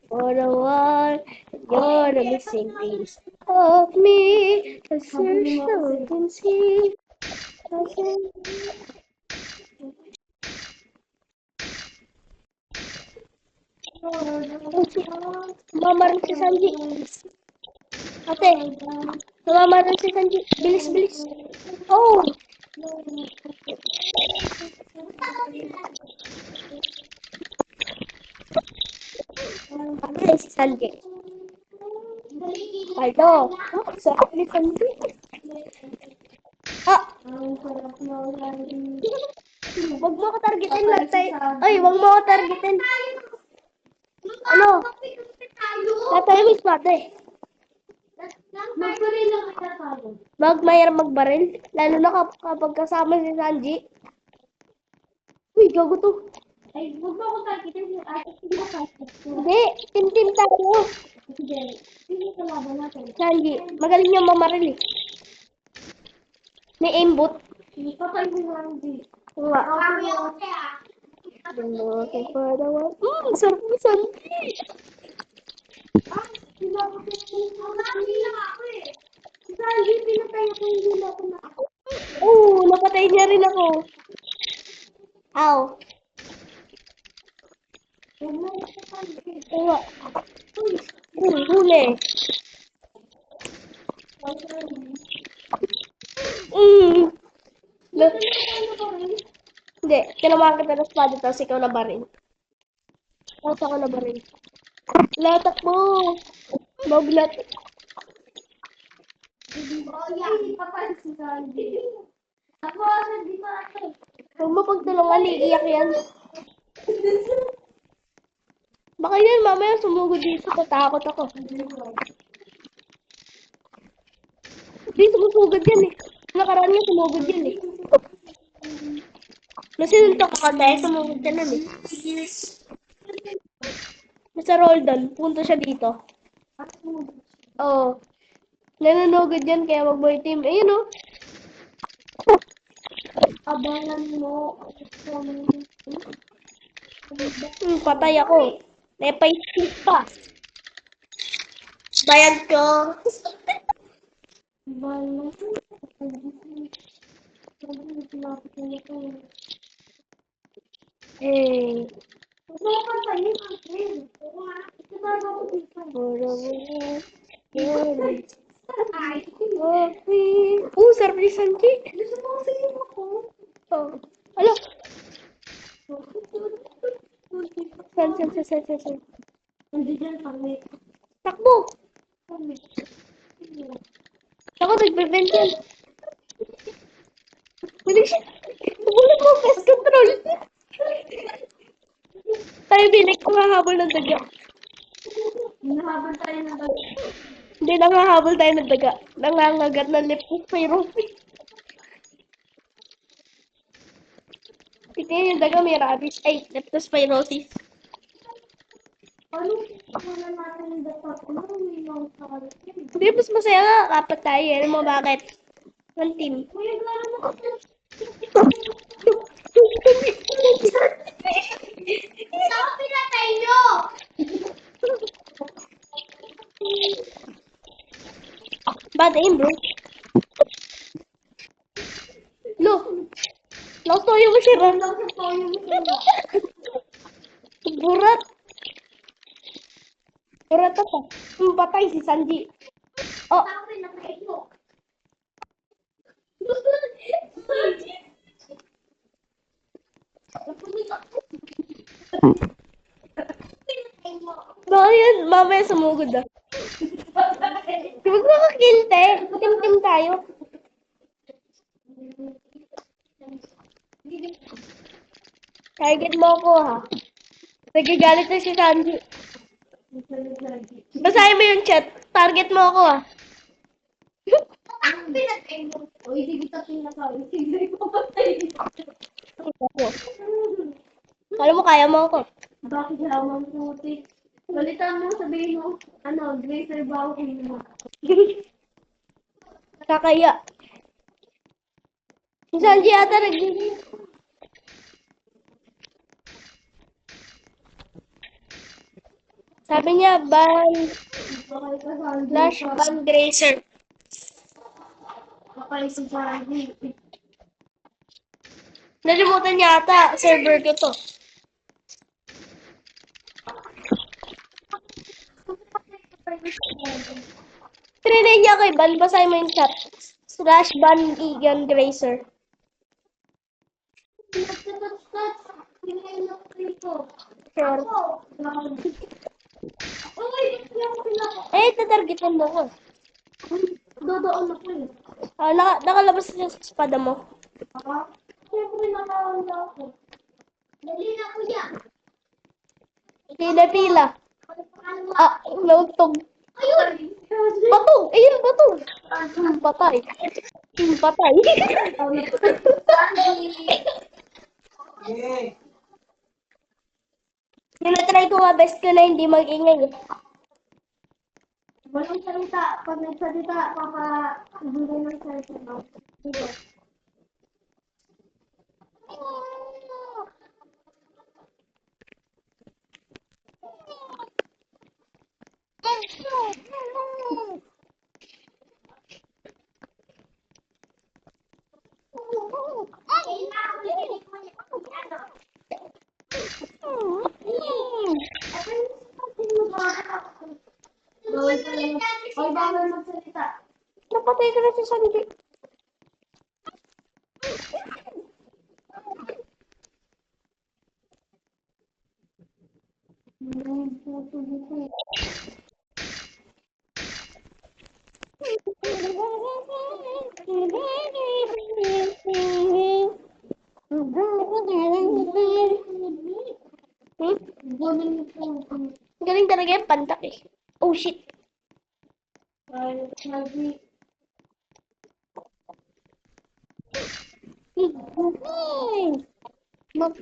For the one, you're the missing piece of me. A search so can see. Mama rin si Sanji. Ate, mama rin si Sanji. Bilis, bilis. Oh! Ate, si Sanji. Aldo. Sarap ni Sanji. Ah! Wag mo ako targetin lang tayo. Ay, wag mo ako targetin. Ano? Tatay mo spate. Mayroon magbaril. Lalo na kapag kasama si Sanji. Uy, gago to. Ay, wag mo ako targetin yung ate. Hindi, team tayo. Sanji, magaling niya mamaril eh. May aimbot. Papay mo lang di. Nga. Looking for the one. Sarap ni Sanji. Napatay niya rin ako. Ow. Nga. Huli. Hindi, tinamaan kita ng espada tapos ikaw na barin. Tapos ako na barin. Latak mo! Maglat. Huwag mo pagtulungan, iiyak yan. Baka yan, mamaya sumugod dito, tatakot ako. Hindi, sumusugod yan eh. Nakaraan niya, sumugod yan eh. Nasinuntok ako tayo, sumugod ka nun eh. Nasa Roldan, punta siya dito. Oo. Nanunugod yan, kaya wag mo i-team. Ayun o. Abangan mo. Patay ako. May pay-slip pa. Bayad ko. Eh. Sarap ni Sanji. Oh. Ala. San. Takbo. Ako nag-prevent yan. Bilis. Nabulog mo, pest control. Tayo binig ko hahabol ng daga. Hindi, nangahabol tayo ng daga. Nangangagat ng leptospirosis. Tingnan yung daga, may rabies. Ay, leptospirosis. Hindi, mas masaya nga. Kapat tayo. Alam mo bakit? One team. Ako pinatay nyo! Bad aim, bro. Look. Lost toyo mo siya, Ron. Burat. Burat ako. Patay si Sanji. Oh. Ako pinatay nyo. Baka yan, mamaya sumugod ah. Huwag mo kakill, te. Tim-tim tayo. Target mo ako ha. Nagagalit na si Sanji. Basahin mo yung chat. Target mo ako ha. Ako pinatay nyo. O, hindi kita pinatay. Hindi ko patay. Kala mo kaya mo ako. Bakit lamang puti? Balitaan mo, sabihin mo, Grace Rebaw mo. Kakaya. Si Sanji ata Sabi niya, Bakay ka Sanji. Flash Ban Grazer. Bakay si Sanji. Nalimutan niya ata, server ko to. Trinay niya kay Ban, basahin mo yung chat. Slash Ban Egan Grazer. Sure. Eh, tatargetan mo ko. Dodoon ako eh. Nakalabas na sa espada mo. Siyempre nakawala ako. Dali na kuya. Pila-pila. Ah, nautog. Ayun! Bato! Ayun, bato! Patay. Patay. Tinatry ko nga best ko na hindi mag-ingay. Walang salita. Pag nagsalita, hindi ng salita. Sige. Bawal ka lang. Oy, bawal magsalita. Napatay ko na si Sanji. Galing talaga yung pantak eh. Oh shit. Ay, Sanji. Mag